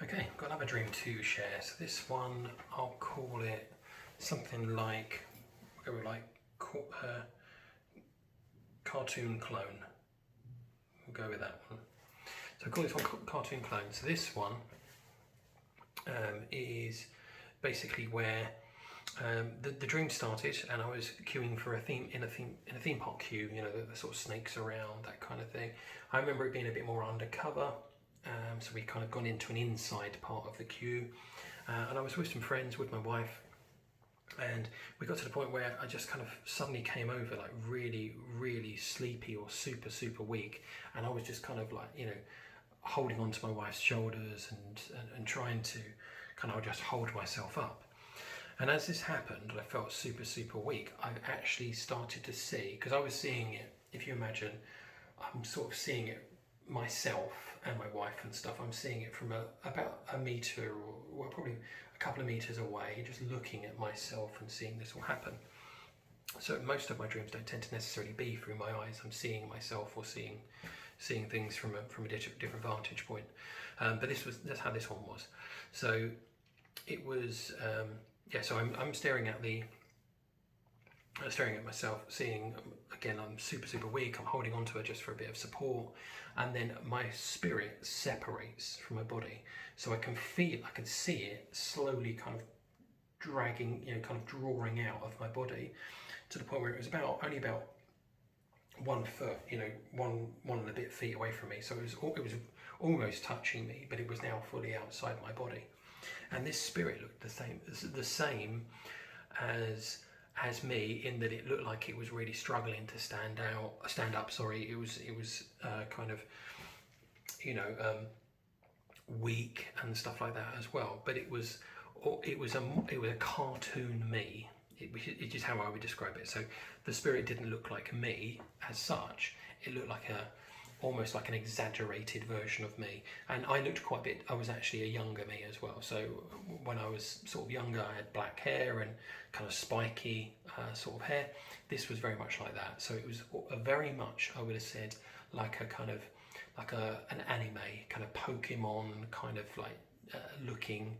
Okay, I've got another dream to share. So this one, I'll call it something like, we'll go with like cartoon clone. We'll go with that one. So I call this one cartoon clone. So this one is basically where the dream started, and I was queuing for a theme park queue. You know, the sort of snakes around, that kind of thing. I remember it being a bit more undercover. So we kind of gone into an inside part of the queue, and I was with some friends, with my wife, and we got to the point where I just kind of suddenly came over like really sleepy or super weak, and I was just kind of like, you know, holding onto my wife's shoulders and trying to kind of just hold myself up. And as this happened, I felt super weak. I actually started to see, because I was seeing it, if you imagine, I'm sort of seeing it myself and my wife and stuff. I'm seeing it from about a meter, or well, probably a couple of meters away, just looking at myself and seeing this all happen. So most of my dreams don't tend to necessarily be through my eyes. I'm seeing myself or seeing things from a different vantage point. But that's how this one was. So it was so I'm staring at myself, seeing, again, I'm super weak. I'm holding onto it just for a bit of support, and then my spirit separates from my body, so I can see it slowly kind of dragging, you know, kind of drawing out of my body, to the point where it was only about 1 foot, you know, one and a bit feet away from me. So it was almost touching me, but it was now fully outside my body. And this spirit looked the same as me, in that it looked like it was really struggling to stand up. Sorry, it was kind of, you know, weak and stuff like that as well. But it was a cartoon me. It is how I would describe it. So the spirit didn't look like me as such. It looked like almost like an exaggerated version of me. And I looked quite a bit, I was actually a younger me as well. So when I was sort of younger, I had black hair and kind of spiky sort of hair. This was very much like that. So it was very much, I would have said, like a kind of, like an anime, kind of Pokemon kind of like looking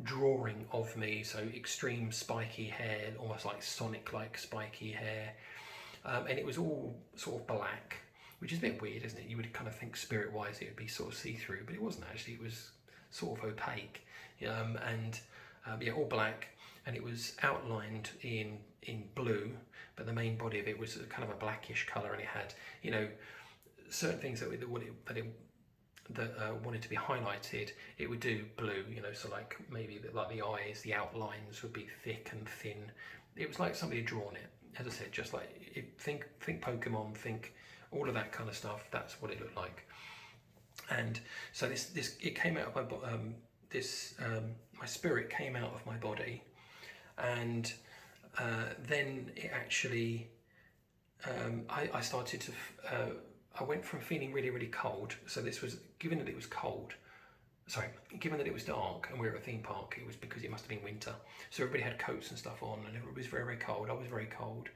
drawing of me. So extreme spiky hair, almost like Sonic-like spiky hair. And it was all sort of black, which is a bit weird, isn't it? You would kind of think spirit-wise it would be sort of see-through, but it wasn't actually. It was sort of opaque, all black, and it was outlined in blue, but the main body of it was kind of a blackish colour, and it had, you know, certain things that wanted to be highlighted. It would do blue, you know, so like maybe like the eyes, the outlines would be thick and thin. It was like somebody had drawn it. As I said, just like, think Pokemon, think all of that kind of stuff. That's what it looked like. And so it came out of my my spirit came out of my body, and then it actually I started to I went from feeling really cold. So this was, given that it was dark and we were at a theme park, it was because it must have been winter. So everybody had coats and stuff on, and it was very cold. I was very cold.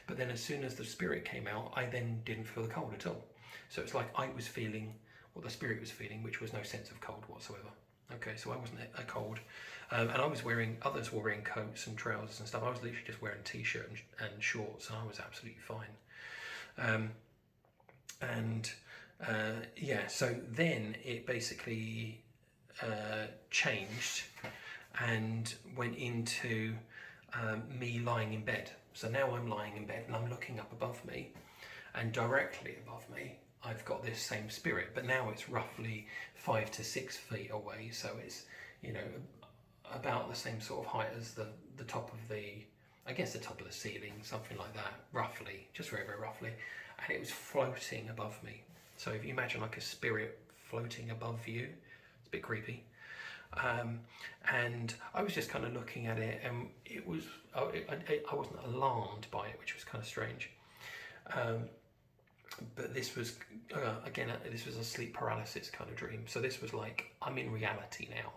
But then as soon as the spirit came out, I then didn't feel the cold at all. So it's like I was feeling what the spirit was feeling, which was no sense of cold whatsoever. Okay, so I wasn't a cold. And others were wearing coats and trousers and stuff. I was literally just wearing a t-shirt and shorts, and I was absolutely fine. So then it basically changed and went into me lying in bed. So now I'm lying in bed and I'm looking up above me, and directly above me I've got this same spirit, but now it's roughly 5 to 6 feet away. So it's, you know, about the same sort of height as the top of the top of the ceiling, something like that, roughly, just very roughly. And it was floating above me. So if you imagine like a spirit floating above you, it's a bit creepy. And I was just kind of looking at it, and it was, I wasn't alarmed by it, which was kind of strange. But this was, this was a sleep paralysis kind of dream. So this was like, I'm in reality now.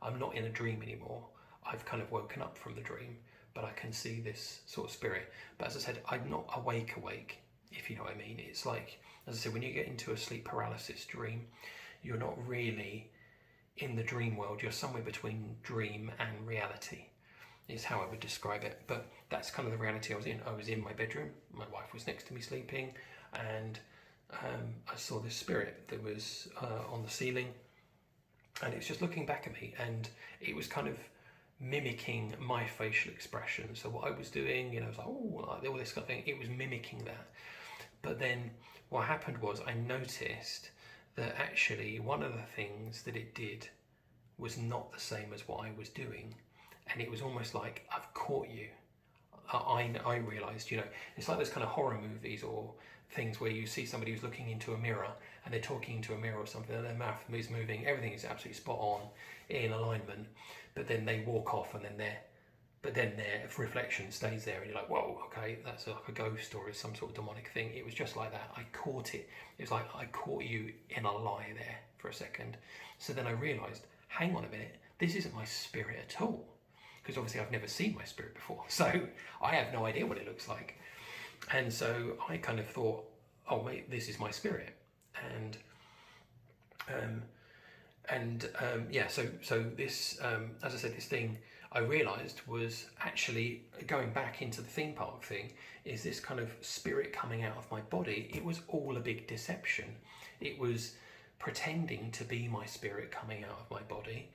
I'm not in a dream anymore. I've kind of woken up from the dream, but I can see this sort of spirit. But as I said, I'm not awake, if you know what I mean. It's like, as I said, when you get into a sleep paralysis dream, you're not really in the dream world, you're somewhere between dream and reality, is how I would describe it. But that's kind of the reality I was in. I was in my bedroom, my wife was next to me sleeping, and I saw this spirit that was on the ceiling, and it was just looking back at me, and it was kind of mimicking my facial expression. So what I was doing, you know, it was like, oh, like all this kind of thing, it was mimicking that. But then what happened was I noticed that actually one of the things that it did was not the same as what I was doing. And it was almost like, I've caught you. I realised, you know, it's like those kind of horror movies or things where you see somebody who's looking into a mirror and they're talking into a mirror or something, and their mouth is moving, everything is absolutely spot on in alignment, but then they walk off and then their reflection stays there, and you're like, whoa, okay, that's like a ghost or some sort of demonic thing. It was just like that. I caught it. It was like I caught you in a lie there for a second. So then I realised, hang on a minute, this isn't my spirit at all. Because obviously I've never seen my spirit before, so I have no idea what it looks like. And so I kind of thought, oh mate, this is my spirit. So this, as I said, this thing I realised was actually going back into the theme park thing, is this kind of spirit coming out of my body. It was all a big deception. It was pretending to be my spirit coming out of my body.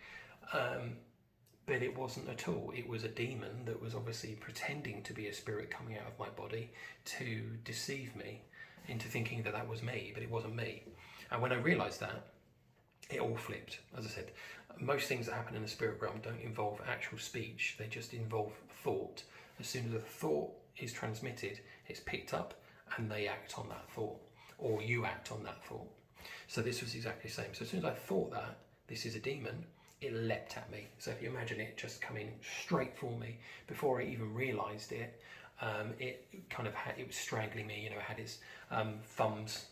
But it wasn't at all. It was a demon that was obviously pretending to be a spirit coming out of my body to deceive me into thinking that that was me, but it wasn't me. And when I realised that, it all flipped. As I said, most things that happen in the spirit realm don't involve actual speech, they just involve thought. As soon as a thought is transmitted, it's picked up and they act on that thought, or you act on that thought. So this was exactly the same. So as soon as I thought that this is a demon, it leapt at me. So if you imagine it just coming straight for me, before I even realised it, it kind of had, it was strangling me, you know, it had its thumbs,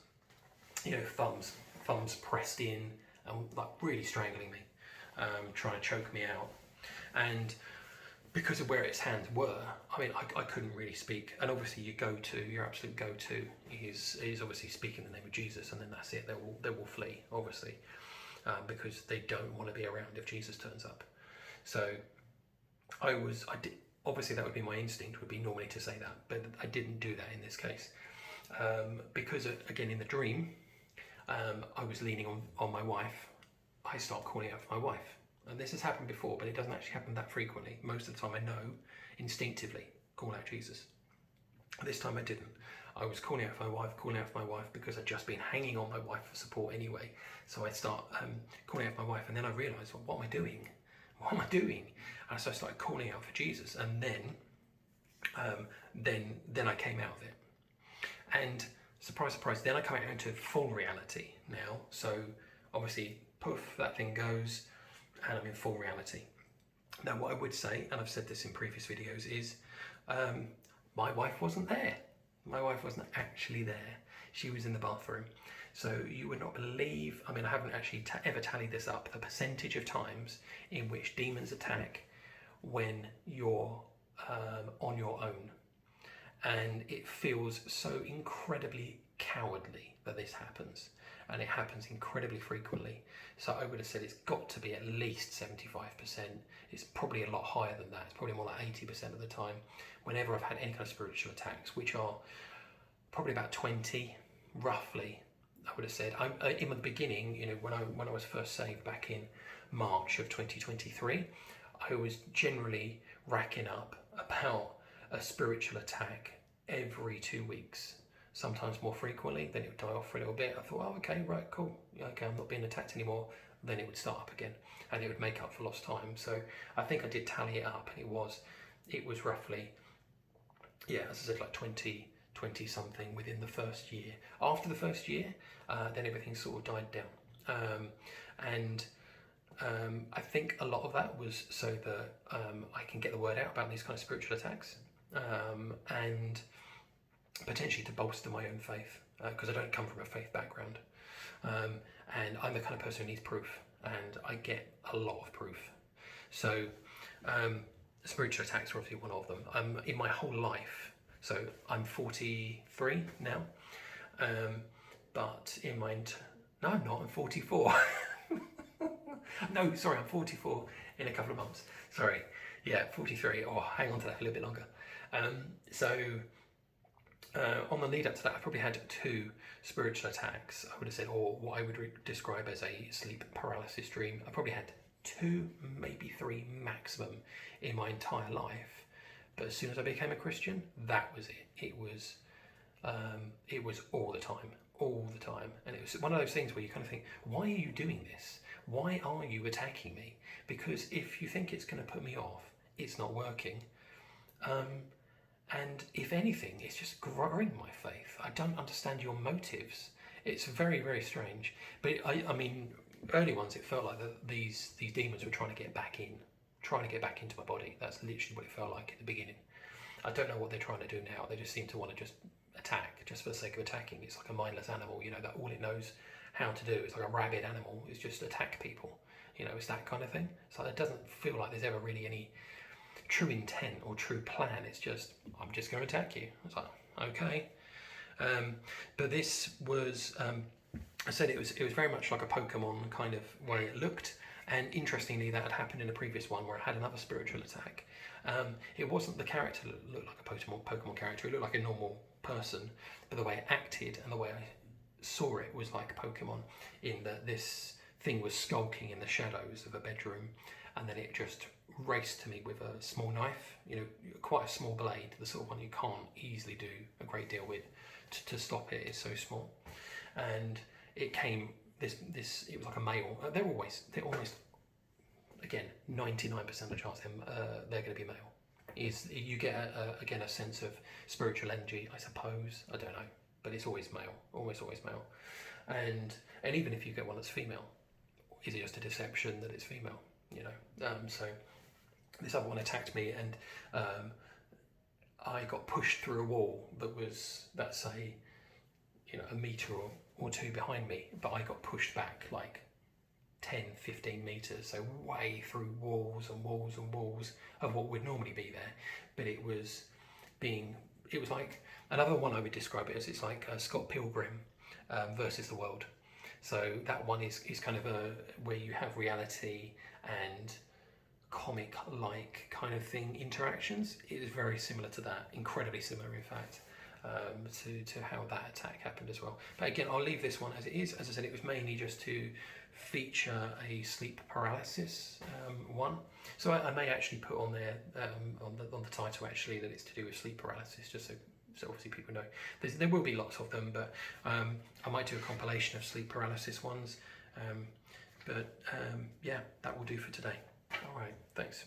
you know, thumbs pressed in, and like really strangling me, trying to choke me out. And because of where its hands were, I mean, I couldn't really speak. And obviously your absolute go-to is obviously speaking the name of Jesus, and then that's it, they will flee, obviously. Because they don't want to be around if Jesus turns up. So obviously that would be my instinct, would be normally to say that, but I didn't do that in this case. Because again, in the dream, I was leaning on my wife. I start calling out for my wife. And this has happened before, but it doesn't actually happen that frequently. Most of the time I know instinctively, call out Jesus. This time I didn't. I was calling out for my wife because I'd just been hanging on my wife for support anyway. So I start calling out for my wife, and then I realised, well, what am I doing? What am I doing? And so I started calling out for Jesus, and then I came out of it. And surprise, surprise, then I come out into full reality now. So obviously, poof, that thing goes, and I'm in full reality. Now, what I would say, and I've said this in previous videos, is my wife wasn't there. My wife wasn't actually there. She was in the bathroom. So you would not believe, I mean, I haven't actually ever tallied this up, the percentage of times in which demons attack when you're on your own. And it feels so incredibly cowardly that this happens. And it happens incredibly frequently. So I would have said it's got to be at least 75%. It's probably a lot higher than that. It's probably more like 80% of the time. Whenever I've had any kind of spiritual attacks, which are probably about 20, roughly, I would have said. In the beginning, you know, when I was first saved back in March of 2023, I was generally racking up about a spiritual attack every 2 weeks. Sometimes more frequently, then it would die off for a little bit. I thought, oh, okay, right, cool. Okay, I'm not being attacked anymore. Then it would start up again, and it would make up for lost time. So I think I did tally it up, and it was roughly, yeah, as I said, like 20 something within the first year. After the first year, then everything sort of died down. I think a lot of that was so that I can get the word out about these kind of spiritual attacks, and potentially to bolster my own faith, because I don't come from a faith background, and I'm the kind of person who needs proof, and I get a lot of proof. So spiritual attacks are obviously one of them. In my whole life, so I'm 43 now, but no, I'm not, I'm 44. No, no, sorry, I'm 44 in a couple of months. Sorry, yeah, 43. Oh, hang on to that for a little bit longer. On the lead up to that, I probably had 2 spiritual attacks. I would have said, or what I would describe as a sleep paralysis dream. I probably had 2, maybe 3 maximum in my entire life. But as soon as I became a Christian, that was it. It was all the time, and it was one of those things where you kind of think, why are you doing this? Why are you attacking me? Because if you think it's going to put me off, it's not working. And if anything, it's just growing my faith. I don't understand your motives. It's very, very strange. But I mean, early ones, it felt like these demons were trying to get back into my body. That's literally what it felt like at the beginning. I don't know what they're trying to do now. They just seem to want to just attack, just for the sake of attacking. It's like a mindless animal, that all it knows how to do. It's like a rabid animal. It's just attack people. It's that kind of thing. So it doesn't feel like there's ever really any true intent or true plan. It's just, I'm just going to attack you. It's like, okay. But this was, I said it was very much like a Pokemon kind of way it looked. And interestingly, that had happened in a previous one where I had another spiritual attack. It wasn't the character that looked like a Pokemon character. It looked like a normal person, but the way it acted and the way I saw it was like Pokemon, in that this thing was skulking in the shadows of a bedroom, and then it just raced to me with a small knife, quite a small blade, the sort of one you can't easily do a great deal with. To stop it is so small, and it came. It was like a male. They're almost, again, 99% of the chance they're going to be male. You get again a sense of spiritual energy, I suppose. I don't know, but it's always male, always male. And even if you get one that's female, is it just a deception that it's female? So this other one attacked me, and I got pushed through a wall that was, let's say, a metre or 2 behind me, but I got pushed back like 10, 15 metres, so way through walls and walls and walls of what would normally be there. But it was like, another one I would describe it as, it's like Scott Pilgrim versus the world. So that one is kind of where you have reality and comic-like kind of thing interactions. It is very similar to that, incredibly similar in fact, to how that attack happened as well. But again, I'll leave this one as it is. As I said, it was mainly just to feature a sleep paralysis one. So I may actually put on there on the title actually that it's to do with sleep paralysis, just so obviously people know. There will be lots of them, but I might do a compilation of sleep paralysis ones. Yeah, that will do for today. All right, thanks.